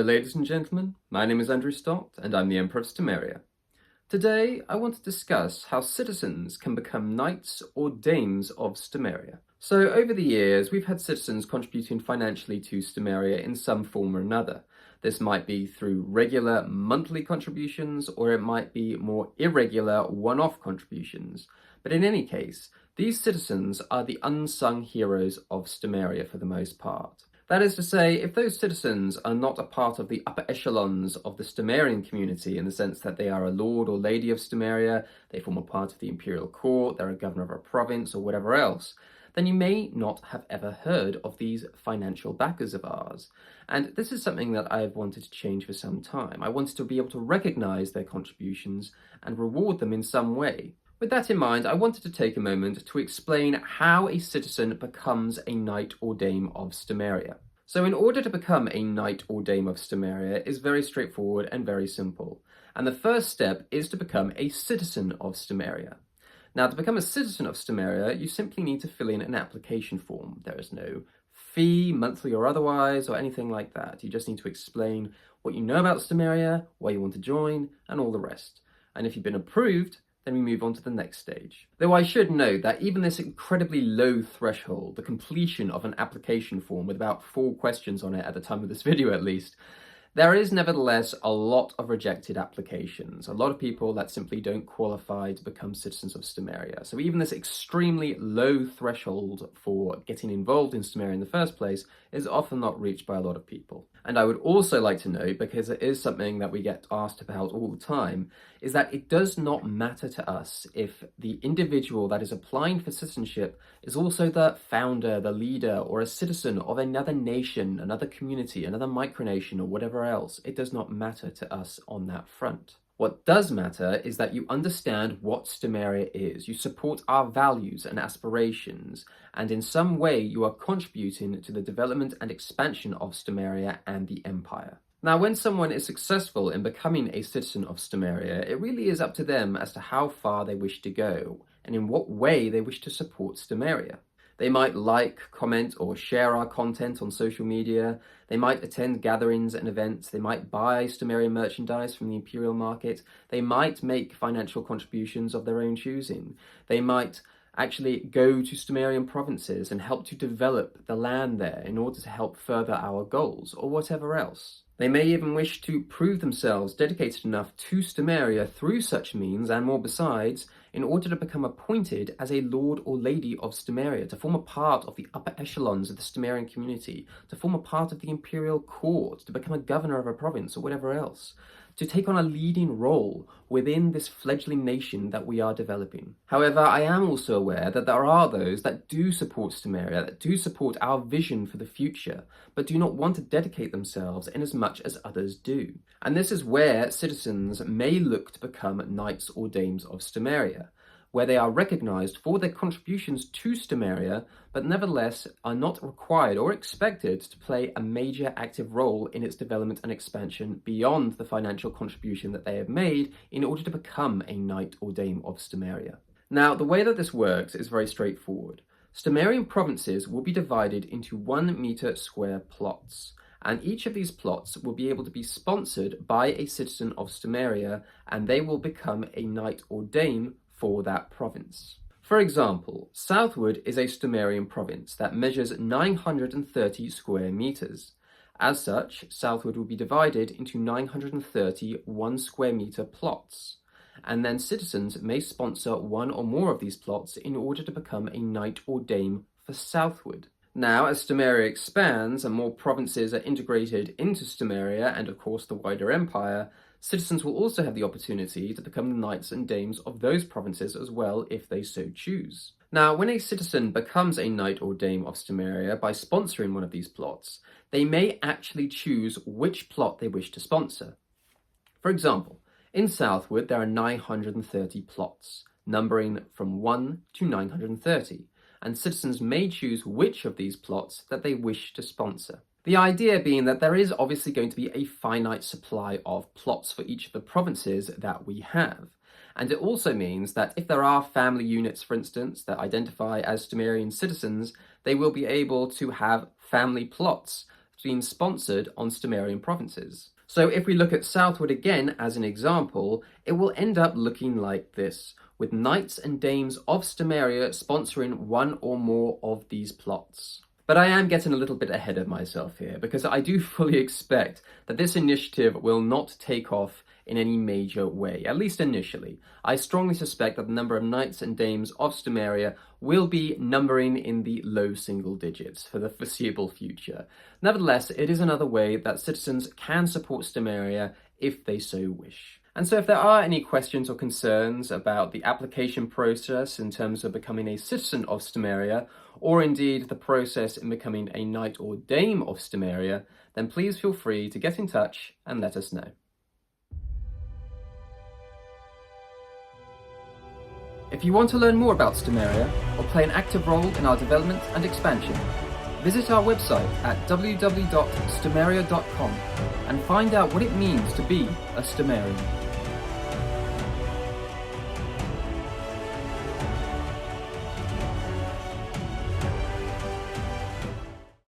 ladies and gentlemen, my name is Andrew Stott, and I'm the Emperor of Stomaria. Today, I want to discuss how citizens can become knights or dames of Stomaria. So, over the years, we've had citizens contributing financially to Stomaria in some form or another. This might be through regular monthly contributions, or it might be more irregular one-off contributions. But in any case, these citizens are the unsung heroes of Stomaria for the most part. That is to say, if those citizens are not a part of the upper echelons of the Stomarian community in the sense that they are a lord or lady of Stomaria, they form a part of the imperial court, they're a governor of a province or whatever else, then you may not have ever heard of these financial backers of ours. And this is something that I've wanted to change for some time. I wanted to be able to recognize their contributions and reward them in some way. With that in mind, I wanted to take a moment to explain how a citizen becomes a knight or dame of Stomaria. So in order to become a knight or dame of Stomaria is very straightforward and very simple. And the first step is to become a citizen of Stomaria. Now, to become a citizen of Stomaria, you simply need to fill in an application form. There is no fee, monthly or otherwise, or anything like that. You just need to explain what you know about Stomaria, why you want to join, and all the rest. And if you've been approved, then we move on to the next stage. Though I should note that even this incredibly low threshold, the completion of an application form with about 4 questions on it at the time of this video at least, there is nevertheless a lot of rejected applications. A lot of people that simply don't qualify to become citizens of Stomaria. So even this extremely low threshold for getting involved in Stomaria in the first place is often not reached by a lot of people. And I would also like to note, because it is something that we get asked about all the time, is that it does not matter to us if the individual that is applying for citizenship is also the founder, the leader, or a citizen of another nation, another community, another micronation, or whatever else. It does not matter to us on that front. What does matter is that you understand what Stomaria is, you support our values and aspirations, and in some way you are contributing to the development and expansion of Stomaria and the Empire. Now, when someone is successful in becoming a citizen of Stomaria, it really is up to them as to how far they wish to go, and in what way they wish to support Stomaria. They might like, comment, or share our content on social media. They might attend gatherings and events. They might buy Stomarian merchandise from the imperial market. They might make financial contributions of their own choosing. They might actually go to Stomarian provinces and help to develop the land there in order to help further our goals, or whatever else. They may even wish to prove themselves dedicated enough to Stomaria through such means, and more besides, in order to become appointed as a lord or lady of Stomaria, to form a part of the upper echelons of the Stomarian community, to form a part of the imperial court, to become a governor of a province or whatever else, to take on a leading role within this fledgling nation that we are developing. However, I am also aware that there are those that do support Stomaria, that do support our vision for the future, but do not want to dedicate themselves in as much as others do. And this is where citizens may look to become knights or dames of Stomaria, where they are recognised for their contributions to Stomaria, but nevertheless are not required or expected to play a major active role in its development and expansion beyond the financial contribution that they have made in order to become a knight or dame of Stomaria. Now, the way that this works is very straightforward. Stomarian provinces will be divided into 1 meter square plots, and each of these plots will be able to be sponsored by a citizen of Stomaria, and they will become a knight or dame for that province. For example, Southwood is a Stomarian province that measures 930 square meters. As such, Southwood will be divided into 930 1 square meter plots, and then citizens may sponsor 1 or more of these plots in order to become a knight or dame for Southwood. Now, as Stomaria expands and more provinces are integrated into Stomaria and of course the wider empire, citizens will also have the opportunity to become the knights and dames of those provinces as well if they so choose. Now, when a citizen becomes a knight or dame of Stomaria by sponsoring one of these plots, they may actually choose which plot they wish to sponsor. For example, in Southwood there are 930 plots, numbering from 1 to 930, and citizens may choose which of these plots that they wish to sponsor. The idea being that there is obviously going to be a finite supply of plots for each of the provinces that we have. And it also means that if there are family units, for instance, that identify as Stomarian citizens, they will be able to have family plots been sponsored on Stamarian provinces. So if we look at southward again as an example, it will end up looking like this, with knights and dames of Stamaria sponsoring one or more of these plots. But I am getting a little bit ahead of myself here, because I do fully expect that this initiative will not take off in any major way, at least initially. I strongly suspect that the number of knights and dames of Stamaria will be numbering in the low single digits for the foreseeable future. Nevertheless, it is another way that citizens can support Stamaria if they so wish. And so if there are any questions or concerns about the application process in terms of becoming a citizen of Stamaria, or indeed the process in becoming a knight or dame of Stamaria, then please feel free to get in touch and let us know. If you want to learn more about Stamaria, or play an active role in our development and expansion, visit our website at www.stamaria.com and find out what it means to be a Stamarian.